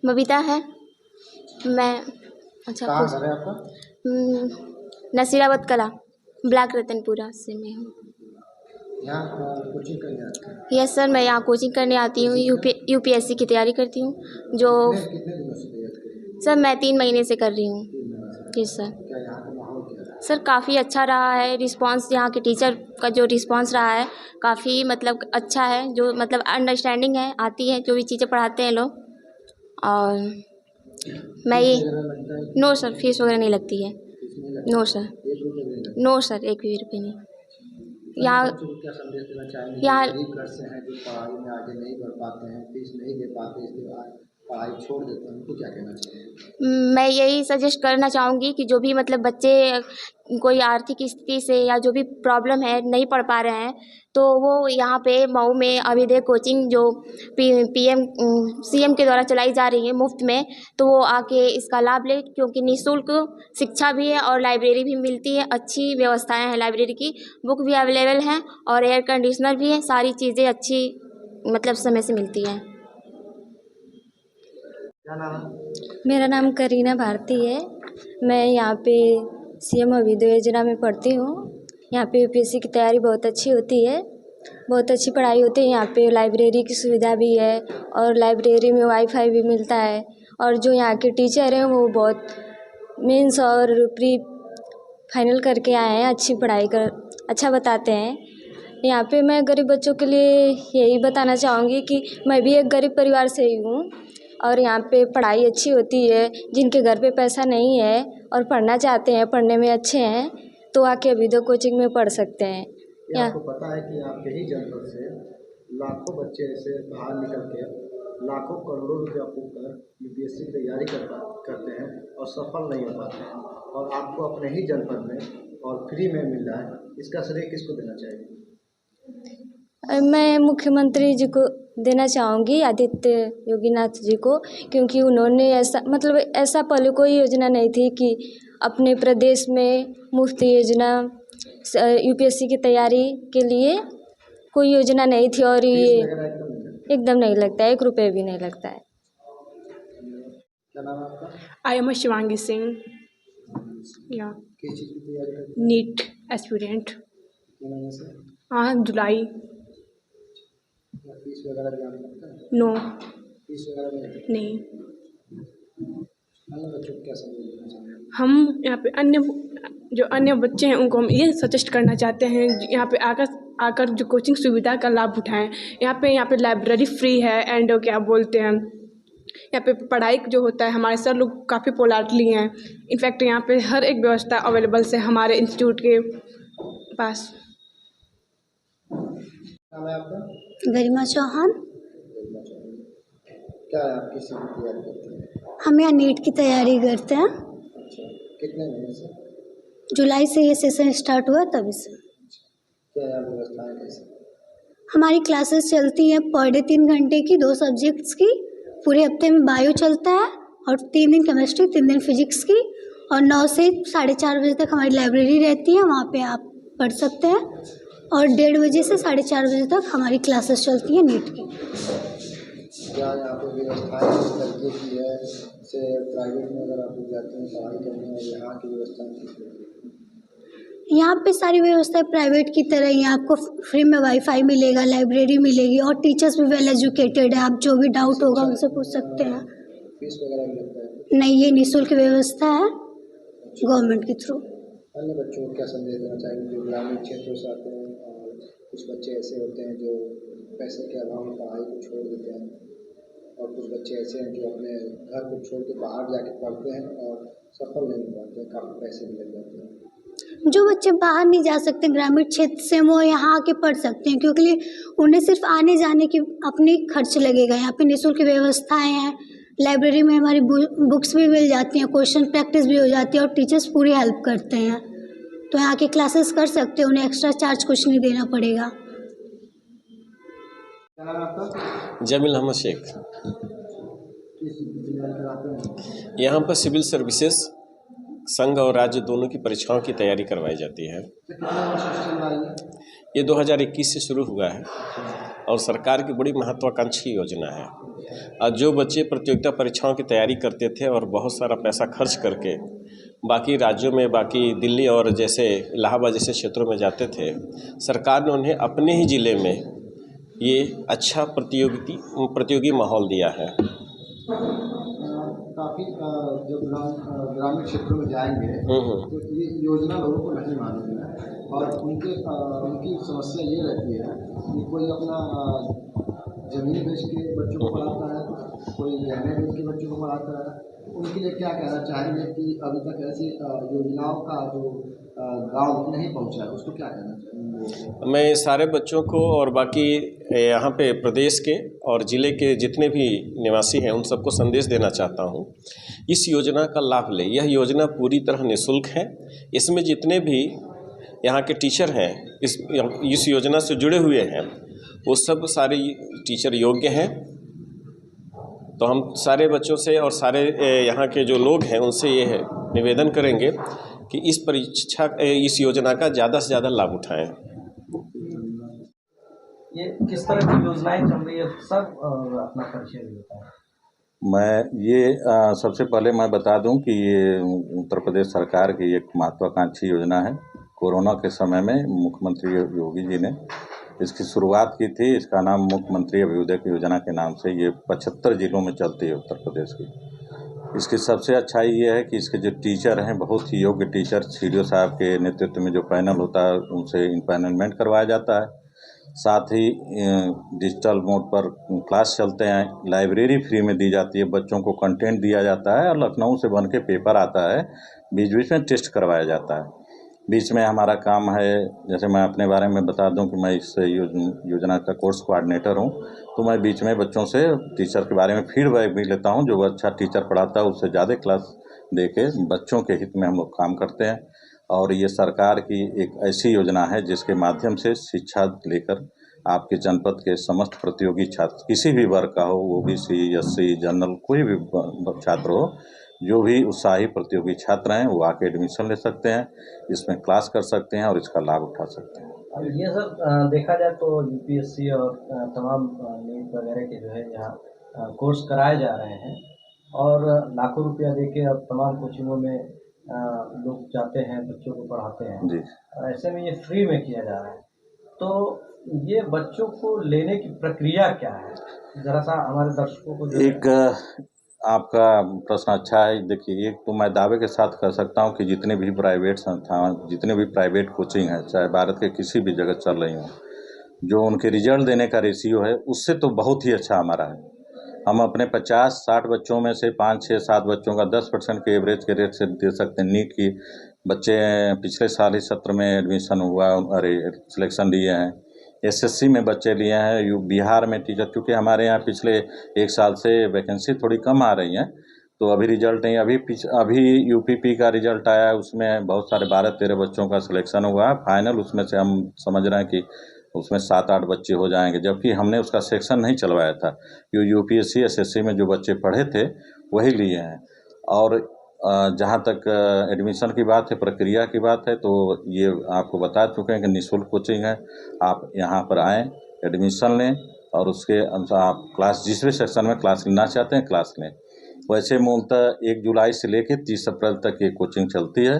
बबीता है। मैं अच्छा कहाँ घर है आपका? नसीराबाद कला, ब्लॉक रतनपुरा से मैं हूँ। यहाँ कोचिंग करने आते हैं? यस सर, मैं यहाँ कोचिंग करने आती हूँ। यूपीएससी की तैयारी करती हूँ। जो कितने दिनों से तैयारी कर रही हैं? सर मैं 3 महीने से कर रही हूँ। 3 महीने से। जी सर। क्या यहाँ का माहौल क्या है? सर काफ़ी अच्छा रहा है रिस्पांस। यहाँ के टीचर का जो रिस्पांस रहा है काफ़ी मतलब अच्छा है। जो मतलब अंडरस्टैंडिंग है, आती है जो भी चीज़ें पढ़ाते हैं लोग। और मैं ये फीस वगैरह लगता है? नो सर, फीस वगैरह नहीं लगती है। फीस नहीं लगता? No sir. 1 रुपये भी नहीं लगता? नो सर, 1 भी रुपये नहीं। यहाँ यहाँ बच्चों को क्या संदेश देना चाहेंगे यहाँ जो गरीब घर से हैं, जो पढ़ाई में आगे नहीं बढ़ पाते हैं, फीस नहीं दे पाते, इसके बाद पढ़ाई छोड़ देते हैं, उनको क्या कहना चाहिए? मैं यही सजेस्ट करना चाहूँगी कि जो भी मतलब बच्चे कोई आर्थिक स्थिति से या जो भी प्रॉब्लम है नहीं पढ़ पा रहे हैं, तो वो यहाँ पे मऊ में अभिदय कोचिंग जो पीएम सीएम के द्वारा चलाई जा रही है मुफ्त में, तो वो आके इसका लाभ ले, क्योंकि निःशुल्क शिक्षा भी है और लाइब्रेरी भी मिलती है। अच्छी व्यवस्थाएं हैं लाइब्रेरी की, बुक भी अवेलेबल हैं और एयर कंडीशनर भी है। सारी चीज़ें अच्छी मतलब समय से मिलती हैं। क्या नाम है? मेरा नाम करीना भारती है। मैं यहाँ पे सीएम अभिदय योजना में पढ़ती हूँ। यहाँ पे यूपीएससी की तैयारी बहुत अच्छी होती है, बहुत अच्छी पढ़ाई होती है। यहाँ पे लाइब्रेरी की सुविधा भी है और लाइब्रेरी में वाईफाई भी मिलता है। और जो यहाँ के टीचर हैं वो बहुत मेंस और प्री फाइनल करके आए हैं, अच्छी पढ़ाई कर अच्छा बताते हैं। यहाँ पे मैं गरीब बच्चों के लिए यही बताना चाहूँगी कि मैं भी एक गरीब परिवार से ही हूँ और यहाँ पे पढ़ाई अच्छी होती है। जिनके घर पे पैसा नहीं है और पढ़ना चाहते हैं, पढ़ने में अच्छे हैं, तो आके अभिदय कोचिंग में पढ़ सकते हैं। क्या आपको पता है कि आपके ही जनपद से लाखों बच्चे ऐसे बाहर निकल के लाखों करोड़ों रुपया फूककर यूपीएससी की तैयारी करते हैं और सफल नहीं हो पाते हैं, और आपको अपने ही जनपद में और फ्री में मिल रहा है, इसका श्रेय किसको देना चाहिए? मैं मुख्यमंत्री जी को देना चाहूँगी, आदित्य योगीनाथ जी को, क्योंकि उन्होंने ऐसा पहले कोई योजना नहीं थी कि अपने प्रदेश में मुफ्त योजना यूपीएससी की तैयारी के लिए कोई योजना नहीं थी। और ये एकदम नहीं लगता है, 1 रुपये भी नहीं लगता है। क्या नाम है आपका? आई एम शिवांगी सिंह, या किस चीज़ की तैयारी करते हैं? NEET aspirant. कितने महीने से? हाँ, जुलाई। फीस वगैरह भी आने लगता है? नो, फीस वगैरह नहीं लगता? नहीं। अन्य बच्चों को क्या संदेश देना चाहेंगे? हम यहाँ पे अन्य बच्चे हैं उनको हम ये सजेस्ट करना चाहते हैं, यहाँ पे आकर जो कोचिंग सुविधा का लाभ उठाएं। यहाँ पे लाइब्रेरी फ्री है एंड क्या बोलते हैं, यहाँ पे पढ़ाई जो होता है, हमारे सर लोग काफ़ी पोलाइटली हैं। इनफैक्ट यहाँ पे हर एक व्यवस्था अवेलेबल है हमारे इंस्टीट्यूट के पास। नाम है आपका? गरिमा चौहान। क्या है, आप किस चीज़ की तैयारी करते हैं? हम यहाँ नीट की तैयारी करते हैं। अच्छा, कितने महीने से? जुलाई से ये सेशन स्टार्ट हुआ तभी से। क्या है व्यवस्थाएं कैसे? हमारी क्लासेस चलती हैं पर डे 3 घंटे की, 2 सब्जेक्ट्स की। पूरे हफ्ते में बायो चलता है और 3 दिन केमिस्ट्री, 3 दिन फिजिक्स की। और 9 से 4:30 बजे तक हमारी लाइब्रेरी रहती है, वहाँ पे आप पढ़ सकते हैं। और 1:30 बजे से 4:30 बजे तक हमारी क्लासेस चलती हैं नीट की। क्या यहाँ पे व्यवस्थाएं किस तरीके की है? जैसे प्राइवेट में अगर आप लोग जाते हैं पढ़ाई करने, और यहाँ की व्यवस्था किस तरीके की? यहाँ पे सारी व्यवस्था प्राइवेट की तरह ही है। आपको फ्री में वाईफाई मिलेगा, लाइब्रेरी मिलेगी और टीचर्स भी वेल एजुकेटेड है। आप जो भी डाउट होगा उनसे पूछ सकते हैं। फीस वगैरह भी लगता है? नहीं, ये निःशुल्क व्यवस्था है गवर्नमेंट के थ्रू। अन्य बच्चों को क्या संदेश देना चाहेंगे जो ग्रामीण क्षेत्रों से आते हैं, और कुछ बच्चे ऐसे होते हैं जो पैसे के अभाव में पढ़ाई को छोड़ देते हैं, और कुछ बच्चे ऐसे हैं जो अपने घर को छोड़ के बाहर जाके पढ़ते हैं और सफल नहीं हो पाते हैं, काफ़ी पैसे भी लग जाते हैं? जो बच्चे बाहर नहीं जा सकते ग्रामीण क्षेत्र से, वो यहाँ आके पढ़ सकते हैं, क्योंकि उन्हें सिर्फ आने जाने की अपनी खर्च लगेगा। यहाँ पे निःशुल्क व्यवस्थाएं हैं। लाइब्रेरी में हमारी बुक्स भी मिल जाती हैं, क्वेश्चन प्रैक्टिस भी हो जाती है और टीचर्स पूरी हेल्प करते हैं। तो यहाँ के क्लासेस कर सकते हैं, उन्हें एक्स्ट्रा चार्ज कुछ नहीं देना पड़ेगा। जमील अहमद शेख। यहाँ पर सिविल सर्विसेज संघ और राज्य दोनों की परीक्षाओं की तैयारी करवाई जाती है। ये 2021 से शुरू हुआ है और सरकार की बड़ी महत्वाकांक्षी योजना है। जो बच्चे प्रतियोगिता परीक्षाओं की तैयारी करते थे और बहुत सारा पैसा खर्च करके बाकी राज्यों में, बाकी दिल्ली और जैसे इलाहाबाद जैसे क्षेत्रों में जाते थे, सरकार ने उन्हें अपने ही ज़िले में ये अच्छा प्रतियोगी माहौल दिया है। काफ़ी जब ग्रामीण क्षेत्रों में जाएंगे तो ये योजना लोगों को नहीं मालूम है और उनकी समस्या ये रहती है कि कोई अपना ज़मीन बेच के बच्चों को पढ़ाता है, कोई गहने बेच के बच्चों को पढ़ाता है। उनके लिए क्या कहना चाहेंगे कि अभी तक ऐसी योजनाओं का जो गाँव नहीं पहुँचा है, उसको क्या कहना चाहेंगे? मैं सारे बच्चों को और बाकी यहाँ पे प्रदेश के और ज़िले के जितने भी निवासी हैं उन सबको संदेश देना चाहता हूँ, इस योजना का लाभ लें। यह योजना पूरी तरह निःशुल्क है। इसमें जितने भी यहाँ के टीचर हैं इस योजना से जुड़े हुए हैं, वो सब सारे टीचर योग्य हैं। तो हम सारे बच्चों से और सारे यहाँ के जो लोग हैं उनसे ये है निवेदन करेंगे कि इस योजना का ज़्यादा से ज़्यादा लाभ उठाएं। ये किस तरह की योजनाएं चल रही है, सब अपना परिचय देता है। सबसे पहले मैं बता दूं कि ये उत्तर प्रदेश सरकार की एक महत्वाकांक्षी योजना है। कोरोना के समय में मुख्यमंत्री योगी जी ने इसकी शुरुआत की थी। इसका नाम मुख्यमंत्री अभ्युदय योजना के नाम से ये 75 जिलों में चलती है उत्तर प्रदेश की। इसकी सबसे अच्छाई ये है कि इसके जो टीचर हैं बहुत ही योग्य टीचर, सीडीओ साहब के नेतृत्व में जो पैनल होता है उनसे इम्पैनलमेंट करवाया जाता है। साथ ही डिजिटल मोड पर क्लास चलते हैं, लाइब्रेरी फ्री में दी जाती है, बच्चों को कंटेंट दिया जाता है और लखनऊ से बन के पेपर आता है, बीच बीच में टेस्ट करवाया जाता है। बीच में हमारा काम है, जैसे मैं अपने बारे में बता दूं कि मैं इस योजना का कोर्स कोऑर्डिनेटर हूं, तो मैं बीच में बच्चों से टीचर के बारे में फीडबैक भी लेता हूं। जो अच्छा टीचर पढ़ाता है उससे ज़्यादा क्लास दे के बच्चों के हित में हम लोग काम करते हैं। और ये सरकार की एक ऐसी योजना है जिसके माध्यम से शिक्षा लेकर आपके जनपद के समस्त प्रतियोगी छात्र, किसी भी वर्ग का हो, ओबीसी, एससी, जनरल, कोई भी छात्र हो, जो भी उत्साही प्रतियोगी छात्र हैं वो आके एडमिशन ले सकते हैं, इसमें क्लास कर सकते हैं और इसका लाभ उठा सकते हैं। अब ये सर देखा जाए तो यूपीएससी और तमाम नीट वगैरह के जो है यहाँ कोर्स कराए जा रहे हैं और लाखों रुपया देके अब तमाम कोचिंगों में लोग जाते हैं, बच्चों को पढ़ाते हैं जी। ऐसे में ये फ्री में किया जा रहा है, तो ये बच्चों को लेने की प्रक्रिया क्या है, ज़रा सा हमारे दर्शकों को आपका प्रश्न अच्छा है। देखिए, एक तो मैं दावे के साथ कह सकता हूं कि जितने भी प्राइवेट संस्थान, जितने भी प्राइवेट कोचिंग हैं, चाहे भारत के किसी भी जगह चल रही हों, जो उनके रिजल्ट देने का रेशियो है उससे तो बहुत ही अच्छा हमारा है। हम अपने 50-60 बच्चों में से 5, 6, 7 बच्चों का 10% के एवरेज के रेट से दे सकते हैं। नीट की बच्चे पिछले साल ही सत्र में एडमिशन हुआ, सिलेक्शन लिए हैं। एसएससी में बच्चे लिए हैं, बिहार में टीचर, क्योंकि हमारे यहाँ पिछले 1 साल से वैकेंसी थोड़ी कम आ रही हैं, तो अभी रिजल्ट नहीं, अभी यूपीपी का रिजल्ट आया है, उसमें बहुत सारे 12-13 बच्चों का सिलेक्शन हुआ फाइनल। उसमें से हम समझ रहे हैं कि उसमें 7-8 बच्चे हो जाएंगे, जबकि हमने उसका सेक्शन नहीं चलवाया था। यूपीएससी एसएससी में जो बच्चे पढ़े थे वही लिए हैं। और जहाँ तक एडमिशन की बात है, प्रक्रिया की बात है, तो ये आपको बता चुके हैं कि निःशुल्क कोचिंग है। आप यहाँ पर आएँ, एडमिशन लें और उसके अनुसार आप क्लास, जिस भी सेक्शन में क्लास लेना चाहते हैं क्लास लें। वैसे मूलतः 1 जुलाई से लेकर 30 अप्रैल तक ये कोचिंग चलती है।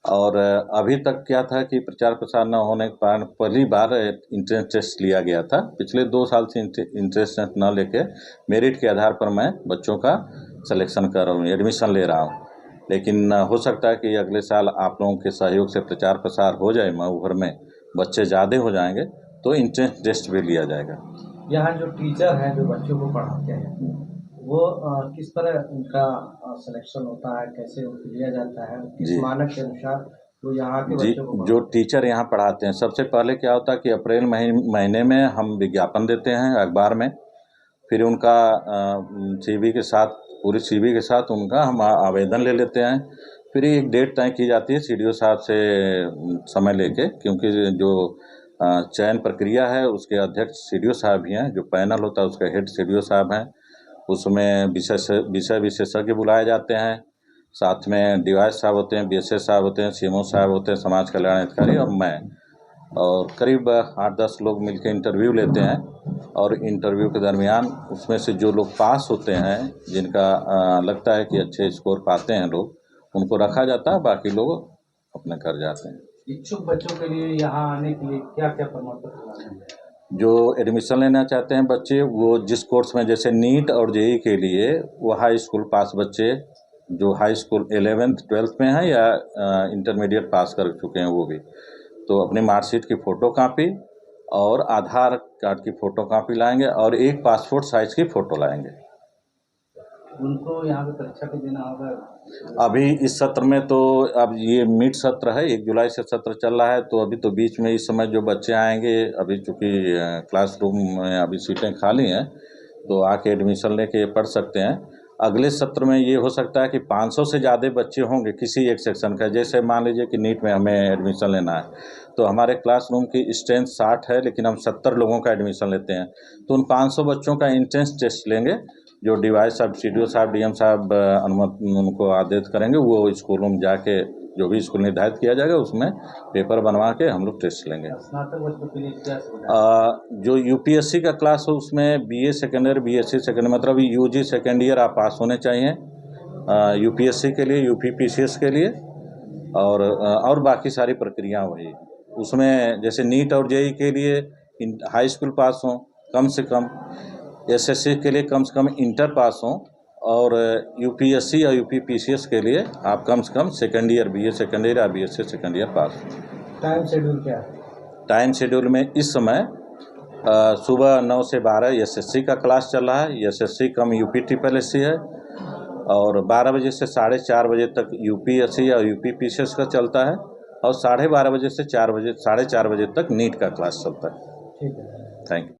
और अभी तक क्या था कि प्रचार प्रसार न होने के कारण पहली बार इंट्रेंस टेस्ट लिया गया था। पिछले 2 साल से इंट्रेंस टेस्ट न लेके मेरिट के आधार पर मैं बच्चों का सिलेक्शन कर रहा हूँ, एडमिशन ले रहा हूँ। लेकिन हो सकता है कि अगले साल आप लोगों के सहयोग से प्रचार प्रसार हो जाए, मऊ भर में बच्चे ज़्यादा हो जाएंगे तो इंट्रेंस टेस्ट भी लिया जाएगा। यहाँ जो टीचर हैं जो बच्चों को पढ़ाते हैं वो किस तरह उनका सिलेक्शन होता है, कैसे लिया जाता है, किस मानक के अनुसार वो यहाँ के बच्चों को जो टीचर यहाँ पढ़ाते हैं, सबसे पहले क्या होता है कि अप्रैल महीने में हम विज्ञापन देते हैं अखबार में, फिर उनका CV के साथ, पूरी CV के साथ उनका हम आवेदन ले लेते हैं। फिर एक डेट तय की जाती है CDO साहब से समय लेके, क्योंकि जो चयन प्रक्रिया है उसके अध्यक्ष CDO साहब ही हैं, जो पैनल होता है उसका हेड CDO साहब हैं। उसमें विषय विशेषज्ञ बुलाए जाते हैं, साथ में DY साहब होते हैं, BSS साहब होते हैं, CMO साहब होते हैं, समाज कल्याण अधिकारी और मैं। और करीब 8-10 लोग मिलकर इंटरव्यू लेते हैं और इंटरव्यू के दरमियान उसमें से जो लोग पास होते हैं, जिनका लगता है कि अच्छे स्कोर पाते हैं लोग, उनको रखा जाता है, बाकी लोग अपने घर जाते हैं। इच्छुक बच्चों के लिए यहाँ आने के लिए क्या क्या प्रमाण पत्र लाने हैं? जो एडमिशन लेना चाहते हैं बच्चे, वो जिस कोर्स में, जैसे नीट और जेई के लिए, वो हाई स्कूल पास बच्चे जो हाई स्कूल 11th 12th में हैं या इंटरमीडिएट पास कर चुके हैं, वो भी तो अपनी मार्कशीट की फ़ोटो कापी और आधार कार्ड की फ़ोटो कापी लाएंगे और एक पासपोर्ट साइज़ की फ़ोटो लाएंगे। उनको यहाँ पे परीक्षा भी देना होगा? अभी इस सत्र में तो अब ये मिड सत्र है, 1 जुलाई से सत्र चल रहा है, तो अभी तो बीच में इस समय जो बच्चे आएंगे, अभी चूँकि क्लासरूम में अभी सीटें खाली हैं, तो आके एडमिशन लेके पढ़ सकते हैं। अगले सत्र में ये हो सकता है कि 500 से ज़्यादा बच्चे होंगे किसी एक सेक्शन का। जैसे मान लीजिए कि नीट में हमें एडमिशन लेना है, तो हमारे क्लासरूम की स्ट्रेंथ 60 है, लेकिन हम 70 लोगों का एडमिशन लेते हैं, तो उन 500 बच्चों का एंट्रेंस टेस्ट लेंगे, जो डीवाइस साहब, CDO साहब, DM साहब अनुमति उनको आदेश करेंगे, वो स्कूलों में जाके जो भी स्कूल निर्धारित किया जाएगा उसमें पेपर बनवा के हम लोग टेस्ट लेंगे। स्नातक बच्चों के लिए क्या सुविधा? जो UPSC का क्लास हो उसमें BA second year, BSc second, मतलब UG सेकेंड ईयर आप पास होने चाहिए UPSC के लिए, UP PCS के लिए, और बाकी सारी प्रक्रिया वही। उसमें जैसे नीट और जेई के लिए हाई स्कूल पास हों कम से कम, SSC के लिए कम से कम इंटर पास हों, और UPSC और UP PCS के लिए आप कम से कम second year BA second year या BSc सेकेंड ईयर पास हों। टाइम शेड्यूल क्या है? टाइम शेड्यूल में इस समय सुबह 9 से 12 SSC का क्लास चल रहा है, SSC कम UP SSC है, और 12 बजे से 4:30 बजे तक UPSC या UP PCS का चलता है, और 12:30 बजे से 4 बजे, 4:30 बजे तक नीट का क्लास चलता है। ठीक है, थैंक यू।